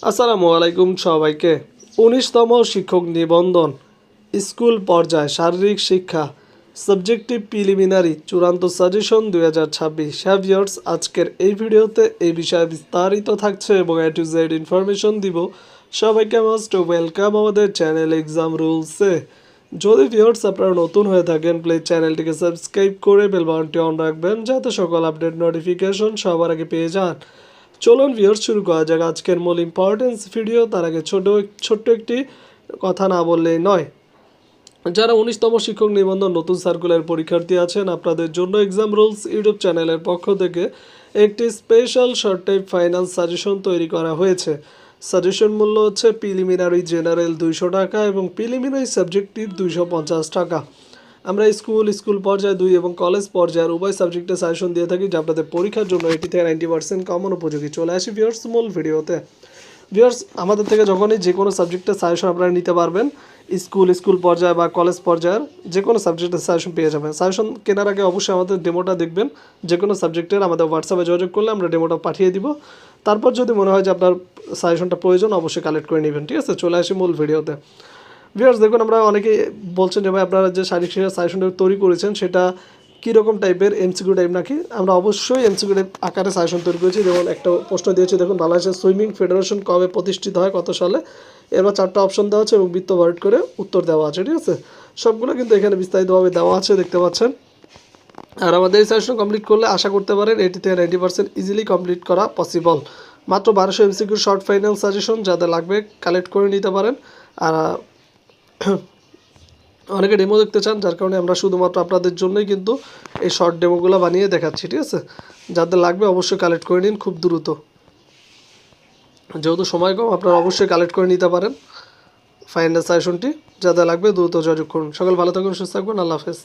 আসসালামু আলাইকুম সবাইকে। ১৯তম শিক্ষক নিবন্ধন স্কুল পর্যায়ে শারীরিক শিক্ষা সাবজেক্টিভ প্রিলিমিনারি চূড়ান্ত সাজেশন ২০২৬ ভিউয়ার্স, আজকের এই ভিডিওতে এই বিষয়ে বিস্তারিত থাকছে এবং এ টু জেড ইনফরমেশন দিব। সবাইকে মোস্ট ওয়েলকাম আমাদের চ্যানেল এক্সাম রুলসে। যদি ভিউয়ার্স আপনারা নতুন হয়ে থাকেন, প্লিজ চ্যানেলটিকে সাবস্ক্রাইব করে বেল বাটনটি অন রাখবেন যাতে সকল আপডেট নোটিফিকেশন সবার আগে পেয়ে যান। চলুন ভিউয়ার্স, শুরু করা যাক আজকের মূল ইম্পর্টেন্স ভিডিও। তার আগে ছোট্ট একটি কথা না বললেই নয়। যারা ১৯তম শিক্ষক নিবন্ধন নতুন সার্কুলার পরীক্ষার্থী আছেন, আপনাদের জন্য এক্সাম রুলস ইউটিউব চ্যানেলের পক্ষ থেকে একটি special short type final suggestion তৈরি করা হয়েছে। সাজেশন মূল্য হচ্ছে প্রিলিমিনারি জেনারেল ২০০ টাকা এবং প্রিলিমিনারি সাবজেক্টিভ ২৫০ টাকা। আমরা স্কুল পর্যায়ে ২ এবং কলেজ পর্যায়ের উভয় সাবজেক্টে সাজেশন দিয়ে থাকি, যা আপনাদের পরীক্ষার জন্য 80 থেকে 90% কমন উপযোগী। চলে আসি ভিউয়ার্স মূল ভিডিওতে। ভিউয়ার্স, আমাদের থেকে যখনই যে কোনো সাবজেক্টের সাজেশন আপনারা নিতে পারবেন, স্কুল পর্যায়ে বা কলেজ পর্যায়ের যে কোনো সাবজেক্টের সাজেশন পেয়ে যাবেন। সাজেশন কেনার আগে অবশ্যই আমাদের ডেমোটা দেখবেন। যে কোনো সাবজেক্টের আমাদের হোয়াটসঅ্যাপে যোগাযোগ করলে আমরা ডেমোটা পাঠিয়ে দিব। তারপর যদি মনে হয় যে আপনার সাজেশনটা প্রয়োজন, অবশ্যই কালেক্ট করে নেবেন। ঠিক আছে, চলে আসি মূল ভিডিওতে। ভিউয়ার্স, দেখুন, আমরা অনেকেই বলছেন যে ভাই আপনারা যে শারীরিক শিক্ষা সাজেশনটা তৈরি করেছেন সেটা কীরকম টাইপের, এমসিকিউ টাইপ নাকি? আমরা অবশ্যই এমসিকিউ টাইপ আকারে সাজেশন তৈরি করেছি। যেমন একটা প্রশ্ন দিয়েছি, দেখুন, বাংলাদেশের সুইমিং ফেডারেশন কবে প্রতিষ্ঠিত হয়, কত সালে? এবার 4টা অপশন দেওয়া আছে এবং বৃত্ত ওয়ার্ড করে উত্তর দেওয়া আছে। ঠিক আছে, সবগুলো কিন্তু এখানে বিস্তারিতভাবে দেওয়া আছে, দেখতে পাচ্ছেন। আর আমাদের এই সাজেশন কমপ্লিট করলে আশা করতে পারেন 80 থেকে 90% ইজিলি কমপ্লিট করা পসিবল। মাত্র 1200 এমসিকিউ শর্ট ফাইনাল সাজেশন, যাদের লাগবে কালেক্ট করে নিতে পারেন। আর অনেকে ডেমো দেখতে চান, যার কারণে আমরা শুধুমাত্র আপনাদের জন্যই কিন্তু এই শর্ট ডেমোগুলো বানিয়ে দেখাচ্ছি। ঠিক আছে, যাদের লাগবে অবশ্যই কালেক্ট করে নিন খুব দ্রুত। যেহেতু সময় কম, আপনারা অবশ্যই কালেক্ট করে নিতে পারেন ফাইনাল সাজেশনটি। যাদের লাগবে দ্রুত যোগাযোগ করুন। সকল ভালো থাকুন, সুস্থ থাকবেন। আল্লাহ হাফেজ।